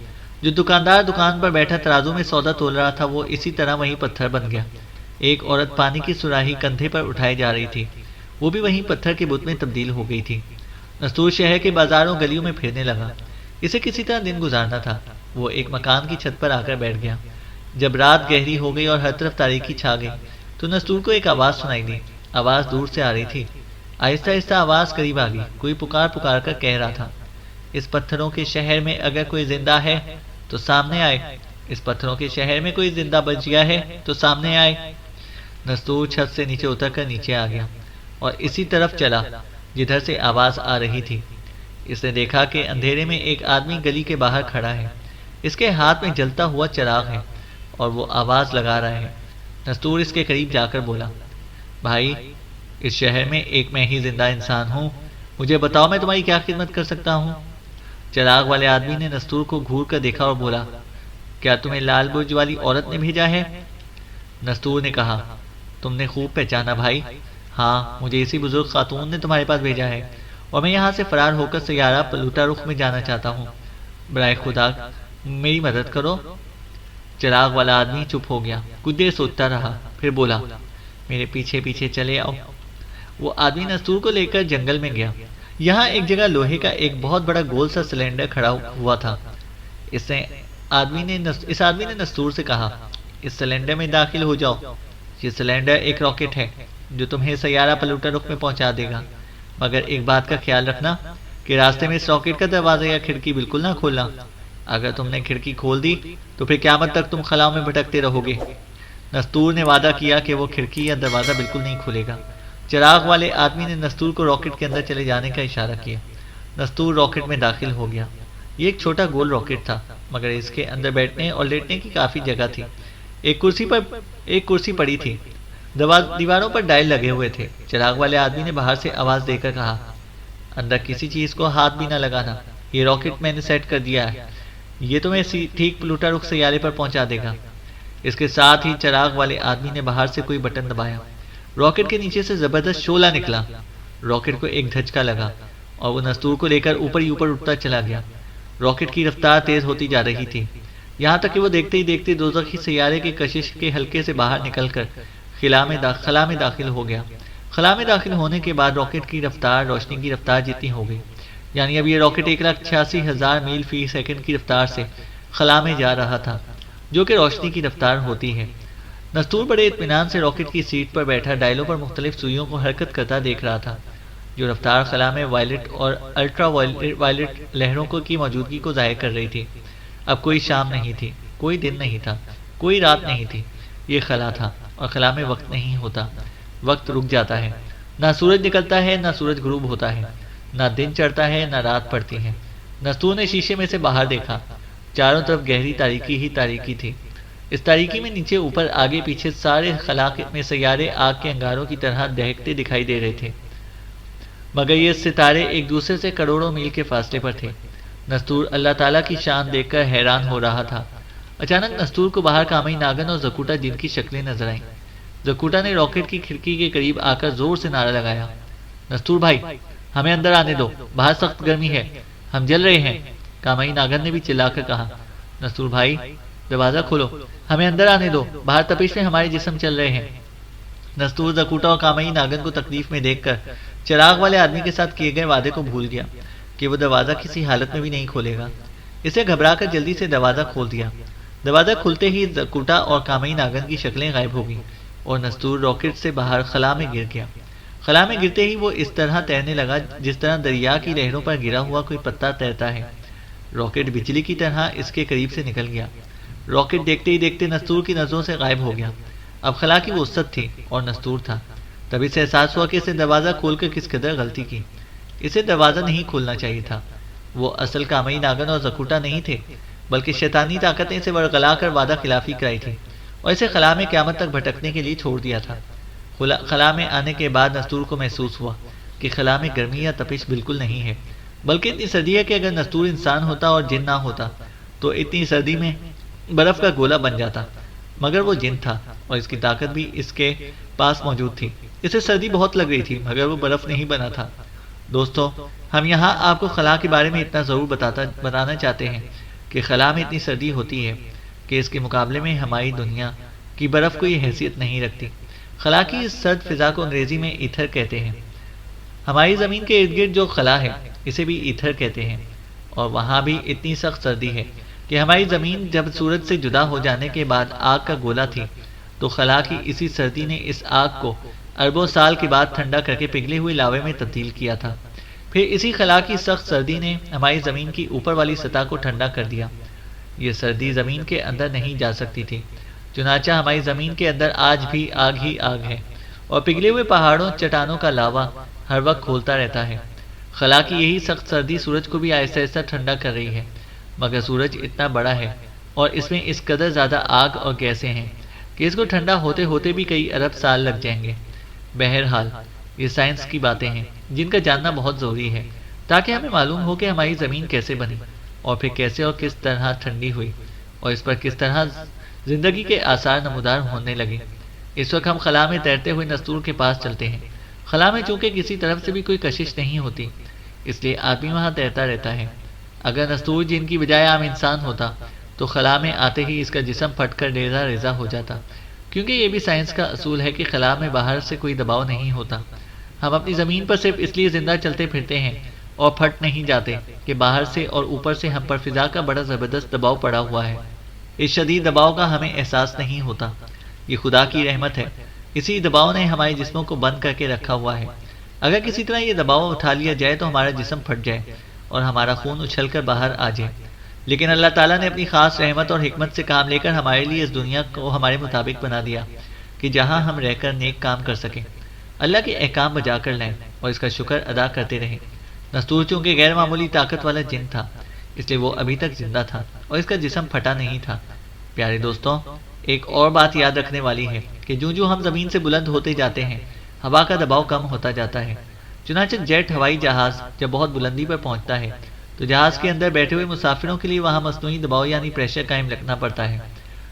جو دکاندار دکان پر بیٹھا ترازو میں سودا تول رہا تھا وہ اسی طرح وہیں پتھر بن گیا۔ ایک عورت پانی کی سراہی کندھے پر اٹھائی جا رہی تھی، وہ بھی وہیں پتھر کے بت میں تبدیل ہو گئی تھی۔ نستور شہر کے بازاروں گلیوں میں پھرنے لگا۔ اسے کسی طرح دن گزارنا تھا۔ وہ ایک مکان کی چھت پر آ کر بیٹھ گیا۔ جب رات گہری ہو گئی اور ہر طرف تاریکی چھا گئی تو نستور کو ایک آواز سنائی دی۔ آواز دور سے آ رہی تھی۔ آہستہ آہستہ آواز قریب آ گئی۔ کوئی پکار پکار کر کہہ رہا تھا، اس پتھروں کے شہر میں اگر کوئی زندہ ہے تو سامنے آئے، اس پتھروں کے شہر میں کوئی زندہ بچ گیا ہے تو سامنے آئے۔ نستور چھت سے نیچے اتر کر نیچے آ گیا اور اسی طرف چلا جدھر سے آواز آ رہی تھی۔ اس نے دیکھا کہ اندھیرے میں ایک آدمی گلی کے باہر کھڑا ہے۔ اس کے ہاتھ میں جلتا ہوا چراغ ہے اور وہ آواز لگا رہا ہے۔ نستور اس کے قریب جا کر بولا، بھائی، اس شہر میں ایک میں ہی زندہ انسان ہوں، مجھے بتاؤ میں تمہاری کیا خدمت کر سکتا ہوں؟ چراغ والے آدمی نے نستور کو گھور کر دیکھا اور بولا، کیا تمہیں لال برج والی عورت نے بھیجا ہے؟ نستور نے کہا، تم نے خوب پہچانا بھائی، ہاں، مجھے اسی بزرگ خاتون نے تمہارے پاس بھیجا ہے اور میں یہاں سے فرار ہو کر سیارہ پلوٹا رخ میں جانا چاہتا ہوں، برائے خدا میری مدد کرو۔ چراغ والا آدمی چپ ہو گیا، کچھ دیر سوچتا رہا، پھر بولا، میرے پیچھے پیچھے چلے آؤ۔ وہ آدمی نستور کو لے کر جنگل میں گیا۔ یہاں ایک جگہ لوہے کا ایک بہت بڑا گول سا سلنڈر کھڑا ہوا تھا۔ اس آدمی نے نستور سے کہا، اس سلنڈر میں داخل ہو جاؤ، یہ سلنڈر ایک راکٹ ہے جو تمہیں سیارہ پلوٹا رخ میں پہنچا دے گا، مگر ایک بات کا خیال رکھنا کہ راستے میں اس راکٹ کا دروازہ یا کھڑکی بالکل نہ کھولنا، اگر تم نے کھڑکی کھول دی تو پھر قیامت تک تم خلاؤں میں بھٹکتے رہو گے۔ نستور نے وعدہ کیا کہ وہ کھڑکی یا دروازہ بالکل نہیں کھولے گا۔ چراغ والے آدمی نے نستور کو راکٹ کے اندر چلے جانے کا اشارہ کیا۔ نستور راکٹ میں داخل ہو گیا۔ یہ ایک چھوٹا گول راکٹ تھا مگر اس کے اندر بیٹھنے اور لیٹنے کی کافی جگہ تھی۔ ایک کرسی پڑی تھی، دیواروں پر ڈائل لگے ہوئے تھے۔ چراغ والے آدمی نے باہر سے آواز دے کر کہا، اندر کسی چیز کو ہاتھ بھی نہ لگانا، یہ راکٹ میں نے سیٹ کر دیا ہے، یہ تمہیں ٹھیک پلوٹا رخ سیارے پر پہنچا دے گا۔ اس کے ساتھ ہی چراغ والے آدمی نے باہر سے کوئی بٹن دبایا، راکٹ کے نیچے سے زبردست شعلہ نکلا۔ راکٹ کو ایک دھچکا لگا اور وہ نستور کو لے کر اوپر ہی اوپر اٹھتا چلا گیا۔ راکٹ کی رفتار تیز ہوتی جا رہی تھی، یہاں تک کہ وہ دیکھتے ہی دیکھتے دوزخی سیارے کے کشش کے حلقے سے باہر نکل کر خلا میں داخل ہو گیا۔ خلا میں داخل ہونے کے بعد راکٹ کی رفتار روشنی کی رفتار جتنی ہو گئی، یعنی اب یہ راکٹ 1,86,000 میل فی سیکنڈ کی رفتار سے خلا میں جا رہا تھا، جو کہ روشنی کی رفتار ہوتی ہے۔ نستور بڑے اطمینان سے راکٹ کی سیٹ پر بیٹھا ڈائلوں پر مختلف سوئیوں کو حرکت کرتا دیکھ رہا تھا، جو رفتار خلا میں وائلٹ اور الٹرا وائلٹ لہروں کی موجودگی کو ظاہر کر رہی تھی۔ اب کوئی شام نہیں تھی، کوئی دن نہیں تھا، کوئی رات نہیں تھی، یہ خلا تھا اور خلا میں وقت نہیں ہوتا، وقت رک جاتا ہے، نہ سورج نکلتا ہے نہ سورج غروب ہوتا ہے، نہ دن چڑھتا ہے نہ رات پڑتی ہے۔ نستور نے شیشے میں سے باہر دیکھا، چاروں طرف گہری تاریکی ہی تاریکی تھی۔ اس تاریکی میں نیچے اوپر آگے پیچھے سارے خلا میں سیارے آگ کے انگاروں کی طرح دہکتے دکھائی دے رہے تھے، مگر یہ ستارے ایک دوسرے سے کروڑوں میل کے فاصلے پر تھے۔ نستور اللہ تعالیٰ کی شان دیکھ کر حیران ہو رہا تھا۔ اچانک نستور کو باہر کامئی ناگن اور زکوٹا جن کی شکلیں نظر آئیں۔ زکوٹا نے راکٹ کی کھڑکی کے قریب آ کر زور سے نعرہ لگایا، نستور بھائی، ہمیں اندر آنے دو، باہر سخت گرمی ہے، ہم جل رہے ہیں، کامئی ناگر نے بھی چلا کر کہا، نستور بھائی دروازہ کھولو، ہمیں اندر آنے دو، باہر تپش میں ہمارے جسم چل رہے ہیں۔ نستور زکوٹا اور کامئی ناگن کو تکلیف میں دیکھ کر چراغ والے آدمی کے ساتھ کیے گئے وعدے کو بھول گیا کہ وہ دروازہ کسی حالت میں بھی نہیں کھولے گا۔ اسے گھبرا کر جلدی سے دروازہ کھول دیا۔ دروازہ کھلتے ہی زکوٹا اور کامئی ناگن کی شکلیں غائب ہو گئیں اور نستور راکٹ سے باہر خلا میں گر گیا۔ خلا میں گرتے ہی وہ اس طرح تیرنے لگا جس طرح دریا کی لہروں پر گرا ہوا کوئی پتا تیرتا ہے۔ راکٹ بجلی کی طرح اس کے قریب سے نکل گیا۔ راکٹ دیکھتے ہی دیکھتے نستور کی نظروں سے غائب ہو گیا۔ اب خلا کی وسعت تھی اور نستور تھا۔ تب اسے احساس ہوا کہ اسے دروازہ کھول کر کس قدر غلطی کی۔ اسے دروازہ نہیں کھولنا چاہیے تھا۔ وہ اصل کامئی ناگن اور زکوٹا نہیں تھے، بلکہ شیطانی طاقتیں اسے ورغلا کر وعدہ خلافی کرائی تھی اور اسے خلا میں قیامت تک بھٹکنے کے لیے چھوڑ دیا تھا۔ خلا میں آنے کے بعد نستور کو محسوس ہوا کہ خلا میں گرمی یا تپش بالکل نہیں ہے، بلکہ اتنی سردی ہے کہ اگر نستور انسان ہوتا اور جن نہ ہوتا تو اتنی سردی میں برف کا گولا بن جاتا، مگر وہ جن تھا اور اس کی طاقت بھی اس کے پاس موجود تھی۔ اسے سردی بہت لگ رہی تھی مگر وہ برف نہیں بنا تھا۔ دوستو، ہم یہاں آپ کو خلا کے بارے میں اتنا ضرور بتانا چاہتے ہیں کہ خلا میں اتنی سردی ہوتی ہے کہ اس کے مقابلے میں ہماری دنیا کی برف کوئی حیثیت نہیں رکھتی۔ خلا کی اس سرد فضا کو انگریزی میں ایتھر کہتے ہیں۔ ہماری زمین کے ارد گرد جو خلا ہے اسے بھی ایتھر کہتے ہیں، اور وہاں بھی اتنی سخت سردی ہے کہ ہماری زمین جب سورج سے جدا ہو جانے کے بعد آگ کا گولا تھی تو خلا کی اسی سردی نے اس آگ کو اربوں سال کے بعد ٹھنڈا کر کے پگھلے ہوئے لاوے میں تبدیل کیا تھا۔ پھر اسی خلا کی سخت سردی نے ہماری زمین کی اوپر والی سطح کو ٹھنڈا کر دیا۔ یہ سردی زمین کے اندر نہیں جا سکتی تھی، چنانچہ ہماری زمین کے اندر آج بھی آگ ہی آگ ہے اور پگھلے ہوئے پہاڑوں چٹانوں کا لاوا ہر وقت کھولتا رہتا ہے۔ خلا کی یہی سخت سردی سورج کو بھی آہستہ آہستہ ٹھنڈا کر رہی ہے، مگر سورج اتنا بڑا ہے اور اس میں اس قدر زیادہ آگ اور گیسیں ہیں کہ اس کو ٹھنڈا ہوتے ہوتے بھی کئی ارب سال لگ جائیں گے۔ بہرحال یہ سائنس کی باتیں ہیں جن کا جاننا بہت ضروری ہے تاکہ ہمیں معلوم ہو کہ ہماری زمین کیسے بنی اور پھر کیسے اور کس طرح ٹھنڈی ہوئی اور اس پر کس طرح زندگی کے آثار نمودار ہونے لگے۔ اس وقت ہم خلا میں تیرتے ہوئے نستور کے پاس چلتے ہیں۔ خلا میں چونکہ کسی طرف سے بھی کوئی کشش نہیں ہوتی، اس لیے آدمی وہاں تیرتا رہتا ہے۔ اگر نستور جن کی بجائے عام انسان ہوتا تو خلا میں آتے ہی اس کا جسم پھٹ کر ریزہ ریزہ ہو جاتا، کیونکہ یہ بھی سائنس کا اصول ہے کہ خلا میں باہر سے کوئی دباؤ نہیں ہوتا۔ ہم اپنی زمین پر صرف اس لیے زندہ چلتے پھرتے ہیں اور پھٹ نہیں جاتے کہ باہر سے اور اوپر سے ہم پر فضا کا بڑا زبردست دباؤ پڑا ہوا ہے۔ اس شدید دباؤ کا ہمیں احساس نہیں ہوتا۔ یہ خدا کی رحمت ہے۔ اسی دباؤ نے ہمارے جسموں کو بند کر کے رکھا ہوا ہے۔ اگر کسی طرح یہ دباؤ اٹھا لیا جائے تو ہمارا جسم پھٹ جائے اور ہمارا خون اچھل کر باہر آ جائے، لیکن اللہ تعالیٰ نے اپنی خاص رحمت اور حکمت سے کام لے کر ہمارے لیے اس دنیا کو ہمارے مطابق بنا دیا کہ جہاں ہم رہ کر نیک کام کر سکیں، اللہ کے احکام بجا کر لائیں اور اس کا شکر ادا کرتے رہیں۔ نستور چونکہ غیر معمولی طاقت والا جن تھا، اس لیے وہ ابھی تک زندہ تھا اور اس کا جسم پھٹا نہیں تھا۔ پیارے دوستوں، ایک اور بات یاد رکھنے والی ہے کہ جو ہم زمین سے بلند ہوتے جاتے ہیں، ہوا کا دباؤ کم ہوتا جاتا ہے۔ چنانچہ جیٹ ہوائی جہاز جب بہت بلندی پر پہنچتا ہے تو جہاز کے اندر بیٹھے ہوئے مسافروں کے لیے وہاں مصنوعی دباؤ یعنی پریشر قائم رکھنا پڑتا ہے۔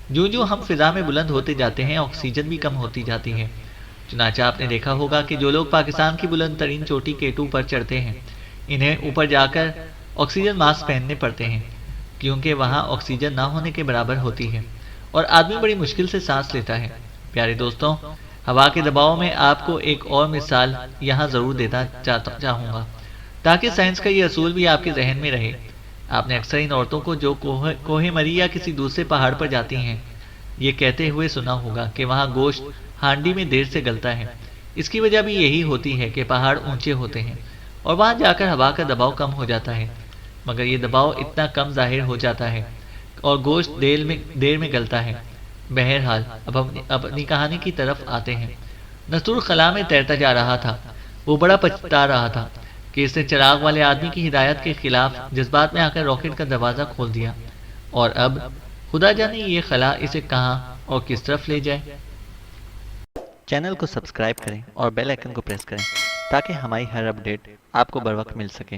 جو ہم فضا میں بلند ہوتے جاتے ہیں، آکسیجن بھی کم ہوتی جاتی ہے۔ چنانچہ آپ نے دیکھا ہوگا کہ جو لوگ پاکستان کی بلند ترین چوٹی K2 پر چڑھتے ہیں، انہیں اوپر جا کر آکسیجن ماسک پہننے پڑتے ہیں، کیونکہ وہاں آکسیجن نہ ہونے کے برابر ہوتی ہے اور آدمی بڑی مشکل سے سانس لیتا ہے۔ پیارے دوستوں، ہوا کے دباؤ میں آپ کو ایک اور مثال یہاں ضرور دینا چاہوں گا تاکہ سائنس کا یہ اصول بھی آپ کے ذہن میں رہے۔ آپ نے اکثر ان عورتوں کو جو کوہ مری یا کسی دوسرے پہاڑ پر جاتی ہیں یہ کہتے ہوئے سنا ہوگا کہ وہاں گوشت ہانڈی میں دیر سے گلتا ہے۔ اس کی وجہ بھی یہی ہوتی ہے کہ پہاڑ اونچے ہوتے ہیں اور وہاں جا کر ہوا کا دباؤ کم ہو جاتا ہے، مگر یہ دباؤ اتنا کم ظاہر ہو جاتا ہے اور گوشت دیر میں گلتا ہے۔ بہرحال اب اپنی کہانی کی طرف آتے ہیں۔ نستور خلا میں تیرتا جا رہا تھا۔ وہ بڑا پچھتا رہا تھا کہ اس نے چراغ والے آدمی کی ہدایت کے خلاف جذبات میں آ کر راکٹ کا دروازہ کھول دیا، اور اب خدا جانے یہ خلا اسے کہاں اور کس طرف لے جائے۔ چینل کو سبسکرائب کریں اور بیل آئیکن کو پریس کریں تاکہ ہماری ہر اپڈیٹ آپ کو بر وقت مل سکے۔